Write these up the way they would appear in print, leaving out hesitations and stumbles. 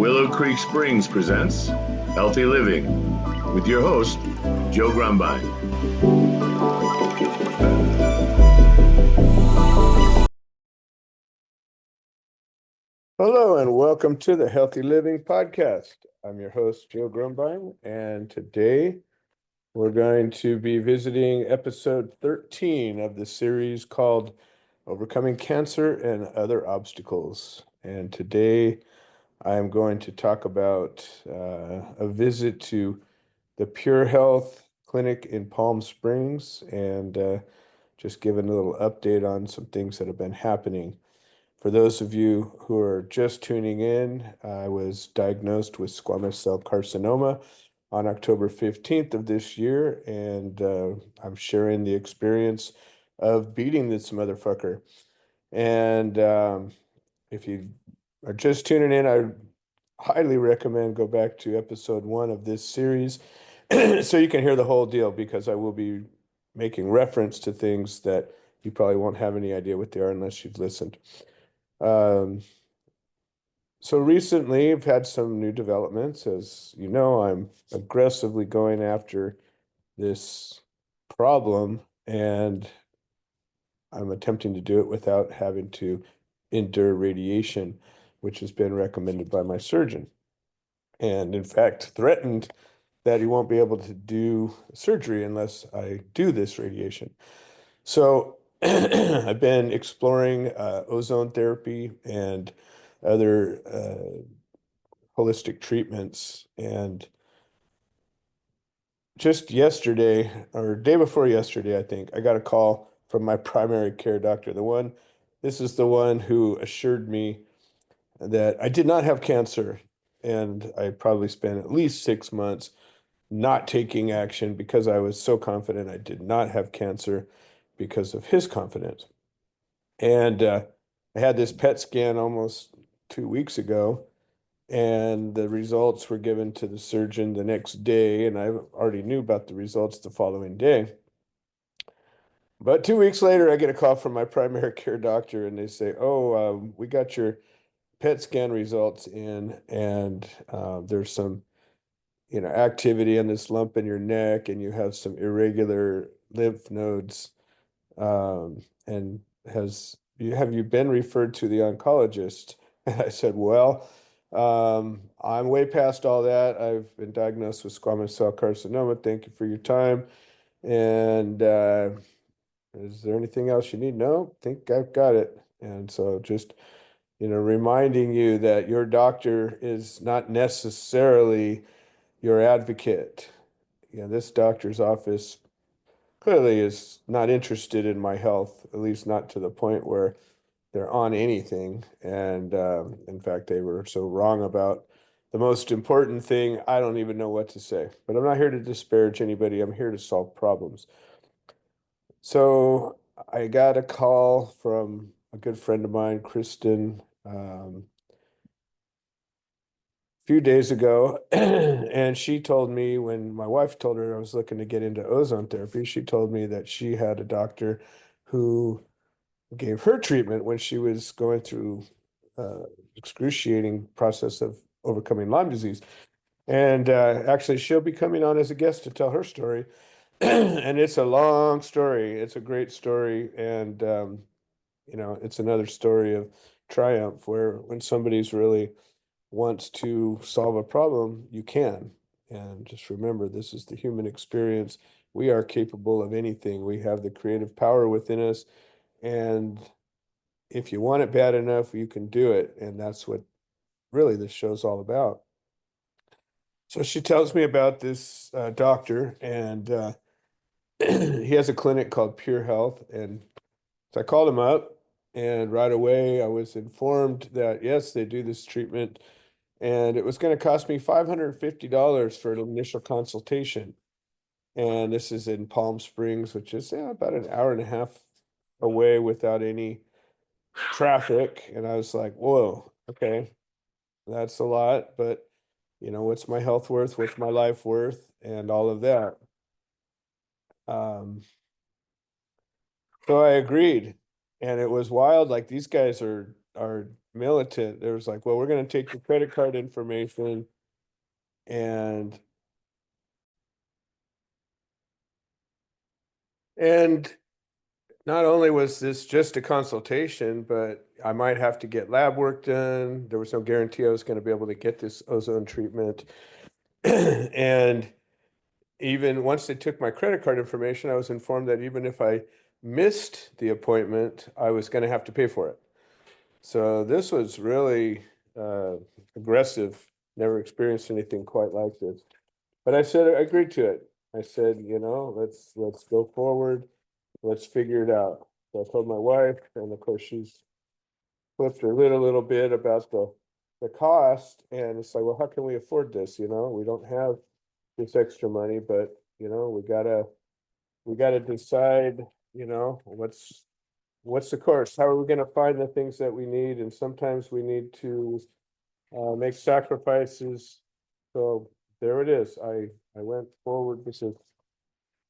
Willow Creek Springs presents Healthy Living with your host, Joe Grumbine. Hello and welcome to the Healthy Living Podcast. I'm your host, Joe Grumbine, and today we're going to be visiting episode 13 of the series called Overcoming Cancer and Other Obstacles. And today I am going to talk about a visit to the Pure Health Clinic in Palm Springs and just giving a little update on some things that have been happening. For those of you who are just tuning in, I was diagnosed with squamous cell carcinoma on October 15th of this year, and I'm sharing the experience of beating this motherfucker. And if you are just tuning in, I highly recommend go back to episode 1 of this series so you can hear the whole deal, because I will be making reference to things that you probably won't have any idea what they are unless you've listened. So recently, I've had some new developments. As you know, I'm aggressively going after this problem, and I'm attempting to do it without having to endure radiation, which has been recommended by my surgeon. And in fact, threatened that he won't be able to do surgery unless I do this radiation. So I've been exploring ozone therapy and other holistic treatments. And just yesterday, or day before yesterday, I think, I got a call from my primary care doctor. This is the one who assured me that I did not have cancer. And I probably spent at least 6 months not taking action because I was so confident I did not have cancer because of his confidence. And I had this PET scan almost 2 weeks ago, and the results were given to the surgeon the next day, and I already knew about the results the following day. But 2 weeks later, I get a call from my primary care doctor, and they say, "Oh, we got your PET scan results in, and there's some, activity on this lump in your neck, and you have some irregular lymph nodes. And have you been referred to the oncologist?" And I said, "Well, I'm way past all that. I've been diagnosed with squamous cell carcinoma. Thank you for your time. And is there anything else you need?" "No, I think I've got it." And so just, reminding you that your doctor is not necessarily your advocate. This doctor's office clearly is not interested in my health, at least not to the point where they're on anything. And in fact, they were so wrong about the most important thing, I don't even know what to say. But I'm not here to disparage anybody. I'm here to solve problems. So I got a call from a good friend of mine, Kristen, a few days ago, and she told me, when my wife told her I was looking to get into ozone therapy, she told me that she had a doctor who gave her treatment when she was going through excruciating process of overcoming Lyme disease. And actually, she'll be coming on as a guest to tell her story. And it's a long story. It's a great story. And, it's another story of triumph, where when somebody's really wants to solve a problem, you can. And just remember, this is the human experience. We are capable of anything. We have the creative power within us. And if you want it bad enough, you can do it. And that's what really this show's all about. So she tells me about this doctor, and he has a clinic called Pure Health. And so I called him up, and right away I was informed that, yes, they do this treatment, and it was going to cost me $550 for an initial consultation. And this is in Palm Springs, which is about an hour and a half away without any traffic. And I was like, whoa, okay, that's a lot, but what's my health worth? What's my life worth? And all of that. Um, so I agreed, and it was wild. Like, these guys are militant. There was like, well, we're going to take your credit card information and and not only was this just a consultation, but I might have to get lab work done. There was no guarantee I was going to be able to get this ozone treatment. And even once they took my credit card information, I was informed that even if I missed the appointment, I was going to have to pay for it. So this was really uh, aggressive. Never experienced anything quite like this. But I said I agreed to it. I said, let's go forward. Let's figure it out. So I told my wife, and of course she's flipped her lid a little bit about the cost. And it's like, well, how can we afford this? We don't have this extra money, but we gotta decide, what's the course? How are we gonna find the things that we need? And sometimes we need to make sacrifices. So there it is. I went forward. This is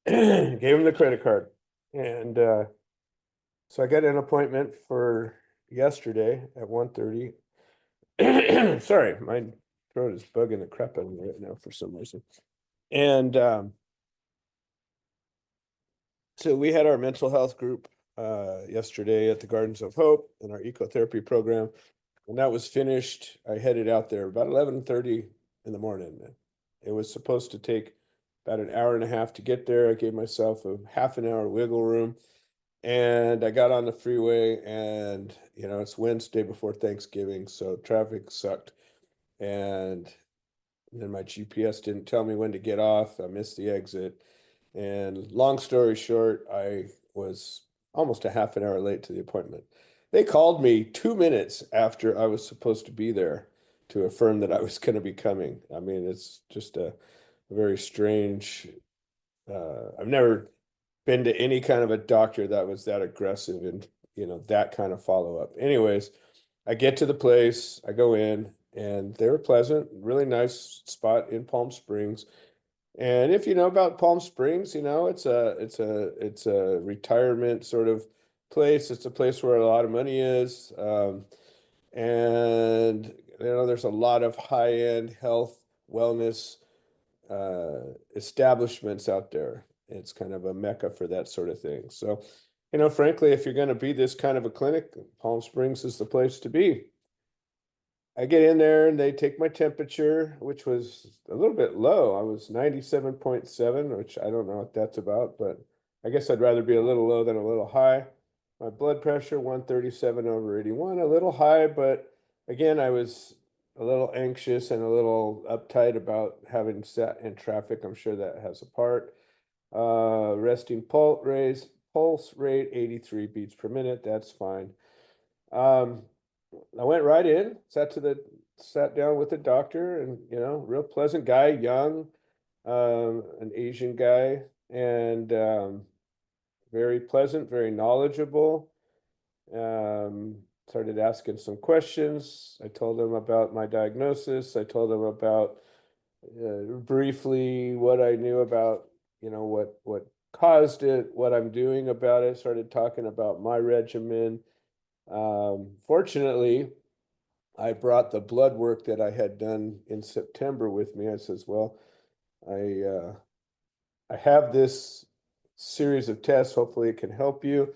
gave him the credit card. And so I got an appointment for yesterday at 1:30. Sorry, my throat is bugging the crap out of me right now for some reason. And so we had our mental health group yesterday at the Gardens of Hope in our ecotherapy program. When that was finished, I headed out there about 11:30 in the morning. It was supposed to take about an hour and a half to get there. I gave myself a half an hour wiggle room. And I got on the freeway, and it's Wednesday before Thanksgiving, so traffic sucked. And then my GPS didn't tell me when to get off. I missed the exit. And long story short, I was almost a half an hour late to the appointment. They called me 2 minutes after I was supposed to be there to affirm that I was going to be coming. I mean, it's just a very strange. I've never been to any kind of a doctor that was that aggressive and that kind of follow-up. Anyways, I get to the place, I go in, and they were pleasant, really nice spot in Palm Springs. And if you know about Palm Springs, it's a retirement sort of place. It's a place where a lot of money is. And there's a lot of high-end health, wellness establishments out there. It's kind of a mecca for that sort of thing. So, frankly, if you're going to be this kind of a clinic, Palm Springs is the place to be. I get in there and they take my temperature, which was a little bit low. I was 97.7, which I don't know what that's about, but I guess I'd rather be a little low than a little high. My blood pressure, 137/81, a little high, but again, I was a little anxious and a little uptight about having sat in traffic. I'm sure that has a part. Resting pulse rate 83 beats per minute. That's fine. I went right in, sat down with the doctor, and real pleasant guy, young, an Asian guy, and very pleasant, very knowledgeable. Started asking some questions. I told him about my diagnosis. I told him about briefly what I knew about, what caused it, what I'm doing about it. Started talking about my regimen. Fortunately, I brought the blood work that I had done in September with me. I says, well, I uh, I have this series of tests. Hopefully it can help you.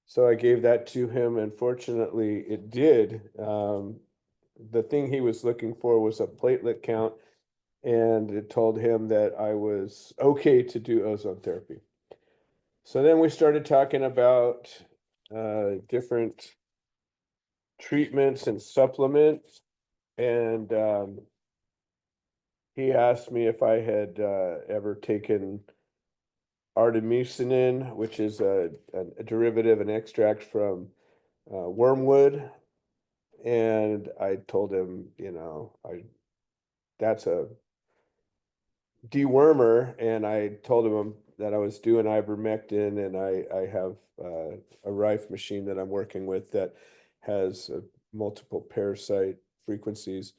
So I gave that to him, and fortunately it did. The thing he was looking for was a platelet count, and it told him that I was okay to do ozone therapy. So then we started talking about different treatments and supplements, and he asked me if I had ever taken artemisinin, which is a derivative, an extract from wormwood. And I told him, that's a dewormer. And I told him that I was doing ivermectin, and I have a Rife machine that I'm working with that has multiple parasite frequencies.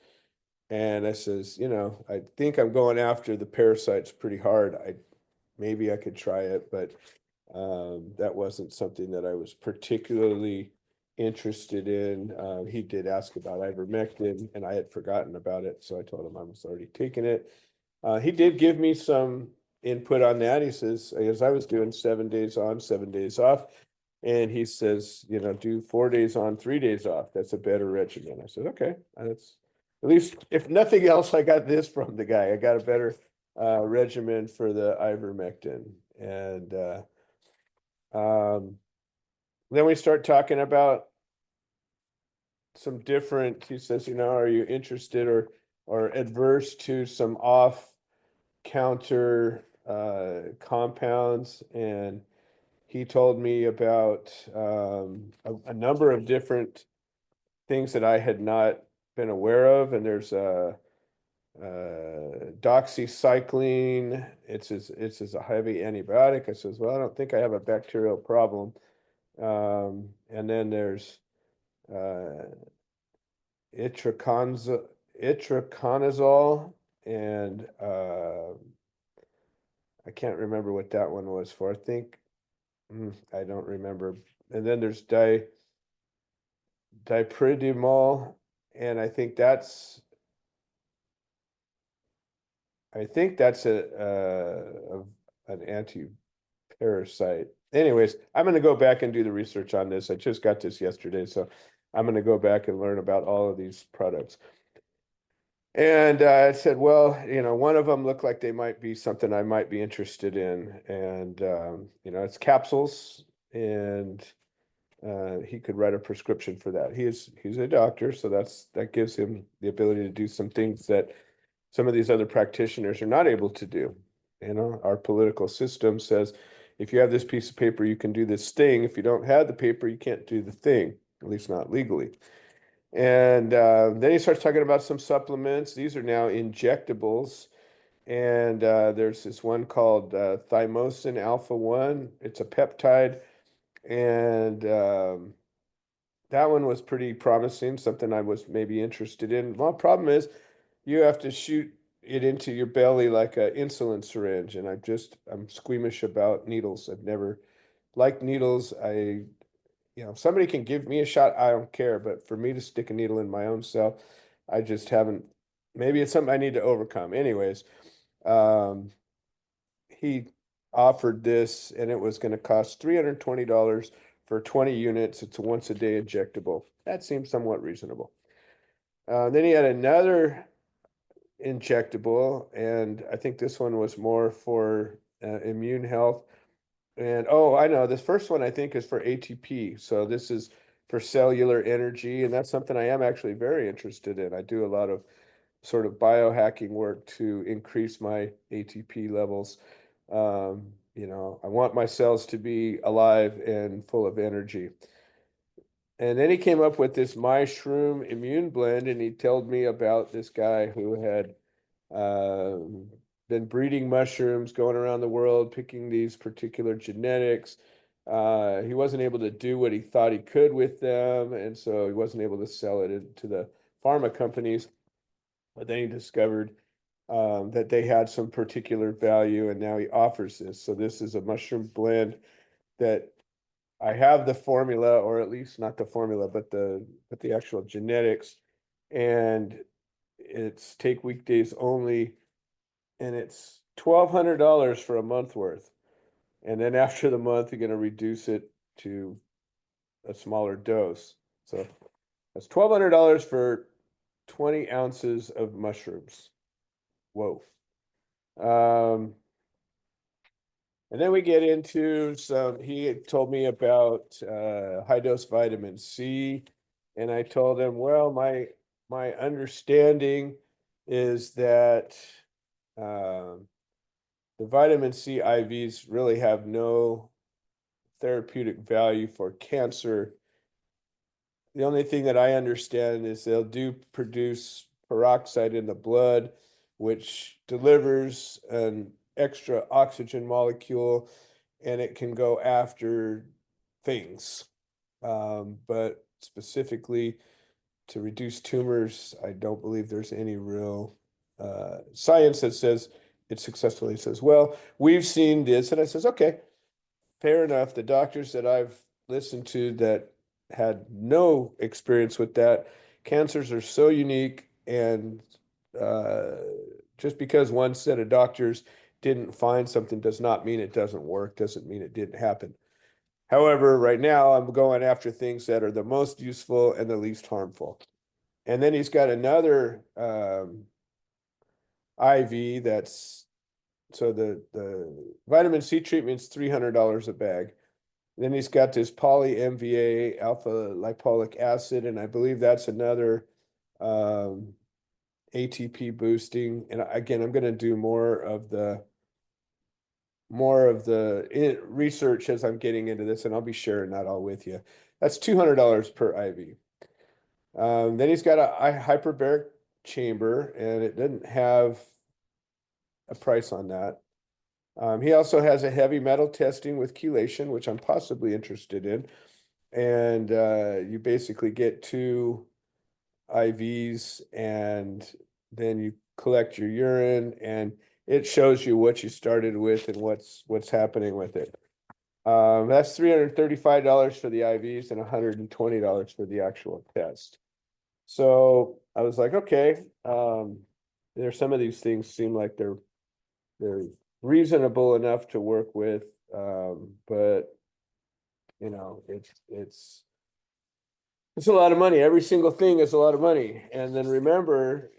And I says, I think I'm going after the parasites pretty hard. Maybe I could try it, but that wasn't something that I was particularly interested in. He did ask about ivermectin, and I had forgotten about it, so I told him I was already taking it. He did give me some input on that. He says, as I was doing 7 days on, 7 days off, and he says, do 4 days on, 3 days off. That's a better regimen. I said, okay, that's at least, if nothing else, I got this from the guy. I got a better regimen for the ivermectin. And um, then we start talking about some different, he says, are you interested or adverse to some off counter compounds? And he told me about a number of different things that I had not been aware of. And there's doxycycline. It's a heavy antibiotic. I says, well, I don't think I have a bacterial problem. And then there's itraconazole, and I can't remember what that one was for. I think I don't remember. And then there's dipridimol, and I think that's an anti-parasite. Anyways, I'm going to go back and do the research on this. I just got this yesterday, so I'm going to go back and learn about all of these products. And I said, well, one of them looked like they might be something I might be interested in. And, it's capsules, and he could write a prescription for that. He's a doctor, so that gives him the ability to do some things that some of these other practitioners are not able to do. Our political system says, if you have this piece of paper, you can do this thing. If you don't have the paper, you can't do the thing, at least not legally. And then he starts talking about some supplements. These are now injectables. And there's this one called thymosin alpha 1. It's a peptide. And that one was pretty promising, something I was maybe interested in. Well, problem is you have to shoot it into your belly like an insulin syringe. And I'm squeamish about needles. I've never liked needles. Somebody can give me a shot, I don't care. But for me to stick a needle in my own self, I just haven't. Maybe it's something I need to overcome. Anyways, he offered this, and it was going to cost $320 for 20 units. It's a once a day injectable. That seems somewhat reasonable. Then he had another injectable, and I think this one was more for immune health. And I know this first one I think is for ATP. So this is for cellular energy, and that's something I am actually very interested in. I do a lot of sort of biohacking work to increase my ATP levels. I want my cells to be alive and full of energy. And then he came up with this mushroom immune blend, and he told me about this guy who had uh, been breeding mushrooms, going around the world, picking these particular genetics. He wasn't able to do what he thought he could with them, and so he wasn't able to sell it to the pharma companies. But then he discovered that they had some particular value, and now he offers this. So this is a mushroom blend that I have the formula, or at least not the formula, but the actual genetics, and it's take weekdays only, and it's $1,200 for a month worth. And then after the month, you're going to reduce it to a smaller dose. So that's $1,200 for 20 ounces of mushrooms. Whoa. And then we get into he had told me about high dose vitamin C. And I told him, well, my understanding is that the vitamin C IVs really have no therapeutic value for cancer. The only thing that I understand is they'll do produce peroxide in the blood, which delivers an extra oxygen molecule, and it can go after things. But specifically to reduce tumors, I don't believe there's any real science that says it successfully. Says, well, we've seen this. And I says, okay, fair enough. The doctors that I've listened to that had no experience with that. Cancers are so unique, and uh, just because one set of doctors didn't find something does not mean it doesn't work, doesn't mean it didn't happen. However, right now I'm going after things that are the most useful and the least harmful. And then he's got another IV that's so the vitamin C treatment's $300 a bag. Then he's got this poly MVA alpha lipolic acid, and I believe that's another um, ATP boosting. And again, I'm going to do more of the research as I'm getting into this, and I'll be sharing that all with you. That's $200 per IV. Then he's got a hyperbaric chamber, and it doesn't have a price on that. He also has a heavy metal testing with chelation, which I'm possibly interested in. And you basically get two IVs, and then you collect your urine, and it shows you what you started with and what's happening with it. That's $335 for the IVs and $120 for the actual test. So I was like, okay, there's some of these things seem like they're reasonable enough to work with, but it's a lot of money. Every single thing is a lot of money. And then remember,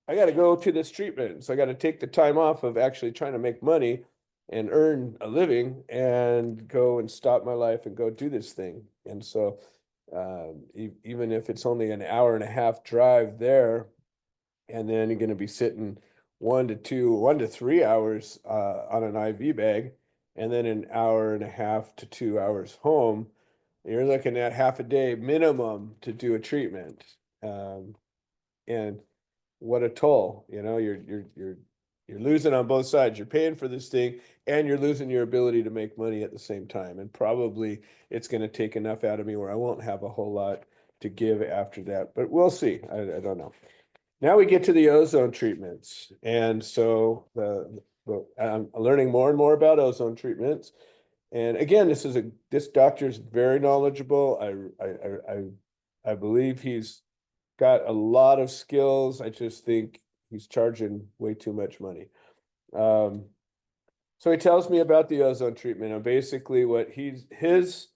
I got to go to this treatment. So I got to take the time off of actually trying to make money and earn a living and go and stop my life and go do this thing. And so, even if it's only an hour and a half drive there, and then you're going to be sitting 1 to 3 hours on an IV bag, and then an hour and a half to 2 hours home. You're looking at half a day minimum to do a treatment, and what a toll! You're losing on both sides. You're paying for this thing, and you're losing your ability to make money at the same time. And probably it's going to take enough out of me where I won't have a whole lot to give after that. But we'll see. I don't know. Now we get to the ozone treatments. And so I'm learning more and more about ozone treatments. And again, this doctor is very knowledgeable. I believe he's got a lot of skills. I just think he's charging way too much money. Um, so he tells me about the ozone treatment, and basically what his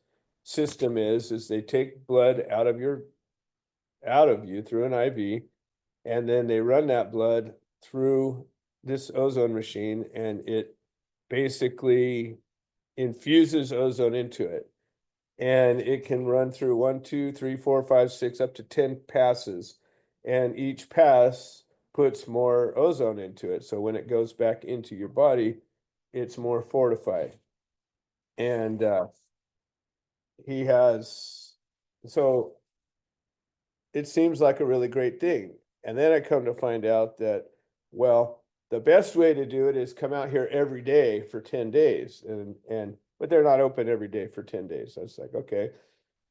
system is they take blood out of you through an IV, and then they run that blood through this ozone machine, and it basically infuses ozone into it. And it can run through 1, 2, 3, 4, 5, 6, up to 10 passes. And each pass puts more ozone into it. So when it goes back into your body, it's more fortified. And he has, so it seems like a really great thing. And then I come to find out that, well, the best way to do it is come out here every day for 10 days. But they're not open every day for 10 days. I was like, okay,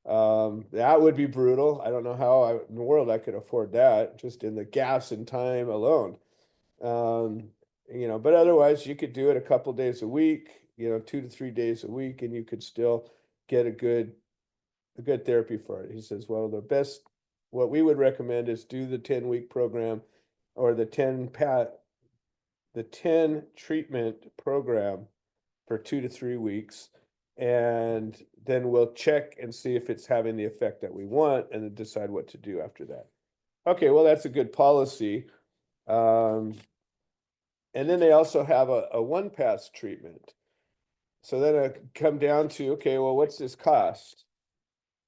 that would be brutal. I don't know how in the world I could afford that just in the gas and time alone. Um, but otherwise you could do it a couple days a week, 2 to 3 days a week, and you could still get a good therapy for it. He says, well, what we would recommend is do the 10-week program or the 10 treatment program for 2 to 3 weeks. And then we'll check and see if it's having the effect that we want, and then decide what to do after that. Okay, well, that's a good policy. And then they also have a one-pass treatment. So then I come down to, okay, well, what's this cost?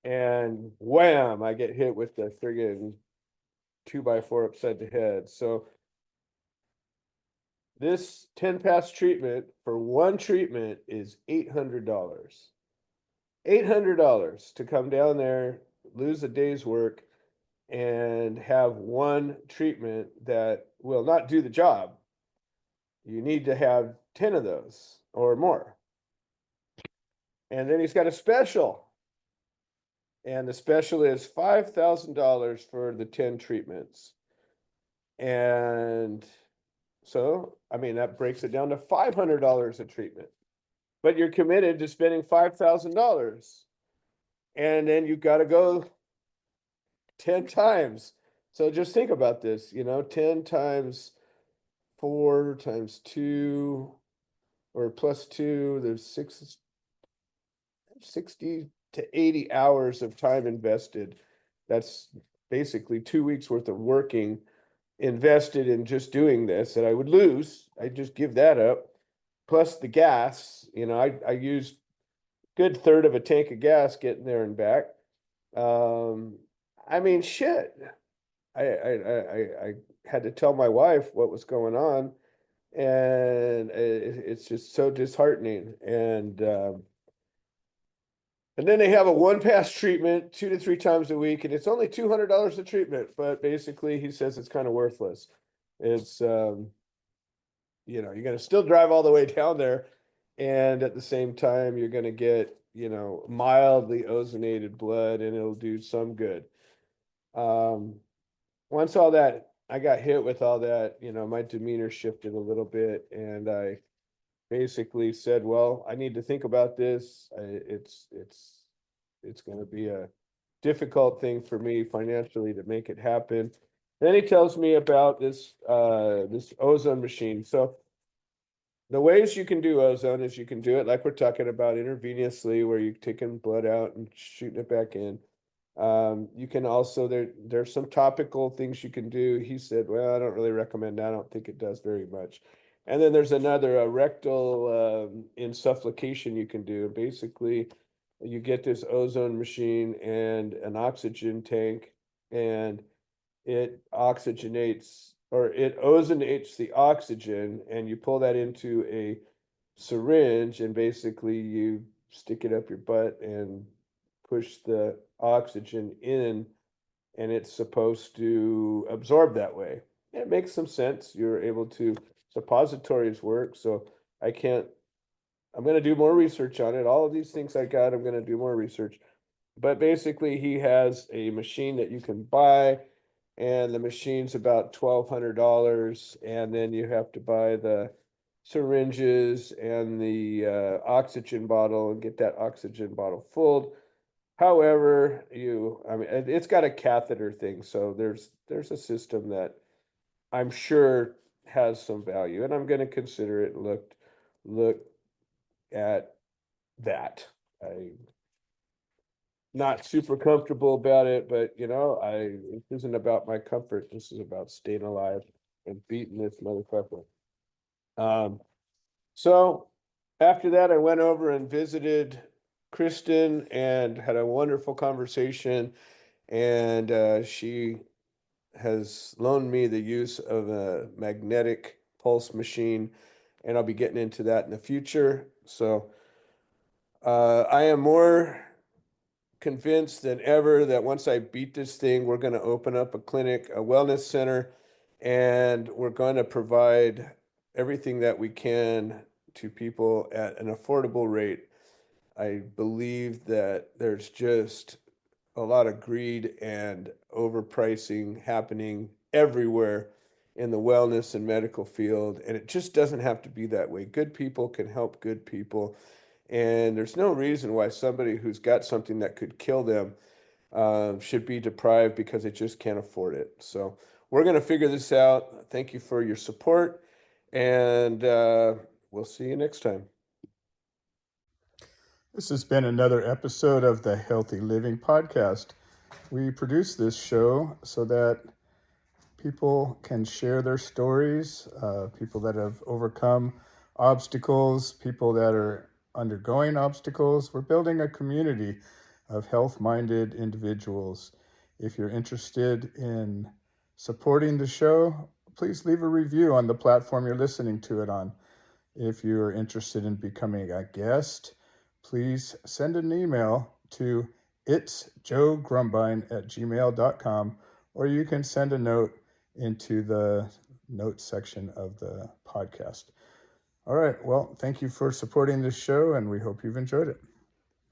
And wham, I get hit with the friggin' 2x4 upside the head. So this 10-pass treatment for one treatment is $800. $800 to come down there, lose a day's work, and have one treatment that will not do the job. You need to have 10 of those or more. And then he's got a special. And the special is $5,000 for the 10 treatments. And so, I mean, that breaks it down to $500 a treatment. But you're committed to spending $5,000. and then you got to go 10 times. So just think about this, 10 times 4 times 2 or plus 2, there's 60 to 80 hours of time invested. That's basically 2 weeks worth of working invested in just doing this that I would lose. I just give that up. Plus the gas, I used good third of a tank of gas getting there and back. I mean, shit. I had to tell my wife what was going on, and it's just so disheartening. And then they have a one pass treatment 2 to 3 times a week, and it's only $200 a treatment. But basically, he says it's kind of worthless. It's you're going to still drive all the way down there, and at the same time, you're going to get mildly ozonated blood, and it'll do some good. Once all that, I got hit with all that, my demeanor shifted a little bit, and I basically said, well, I need to think about this. It's going to be a difficult thing for me financially to make it happen. Then he tells me about this ozone machine. So the ways you can do ozone is you can do it like we're talking about intravenously, where you're taking blood out and shooting it back in. You can also, there's some topical things you can do. He said, well, I don't really recommend that. I don't think it does very much. And then there's another rectal insufflocation you can do. Basically, you get this ozone machine and an oxygen tank, and it oxygenates, or it ozonates the oxygen, and you pull that into a syringe, and basically you stick it up your butt and push the oxygen in, and it's supposed to absorb that way. It makes some sense. You're able to, suppositories work, so I'm going to do more research on it. All of these things I'm going to do more research. But basically, he has a machine that you can buy, and the machine's about $1,200, and then you have to buy the syringes and the oxygen bottle and get that oxygen bottle filled. However, it's got a catheter thing, so there's a system that I'm sure has some value, and I'm going to consider it. Look at that. I'm not super comfortable about it, but it isn't about my comfort. This is about staying alive and beating this motherfucker. So after that, I went over and visited Kristen and had a wonderful conversation, and she has loaned me the use of a magnetic pulse machine, and I'll be getting into that in the future. So I am more convinced than ever that once I beat this thing, we're going to open up a clinic, a wellness center, and we're going to provide everything that we can to people at an affordable rate. I believe that there's just a lot of greed and overpricing happening everywhere in the wellness and medical field, and it just doesn't have to be that way. Good people can help good people, and there's no reason why somebody who's got something that could kill them should be deprived because they just can't afford it. So we're going to figure this out. Thank you for your support, and we'll see you next time. This has been another episode of the Healthy Living Podcast. We produce this show so that people can share their stories, people that have overcome obstacles, people that are undergoing obstacles. We're building a community of health-minded individuals. If you're interested in supporting the show, please leave a review on the platform you're listening to it on. If you're interested in becoming a guest, please send an email to itsjoegrumbine@gmail.com, or you can send a note into the notes section of the podcast. All right. Well, thank you for supporting this show, and we hope you've enjoyed it.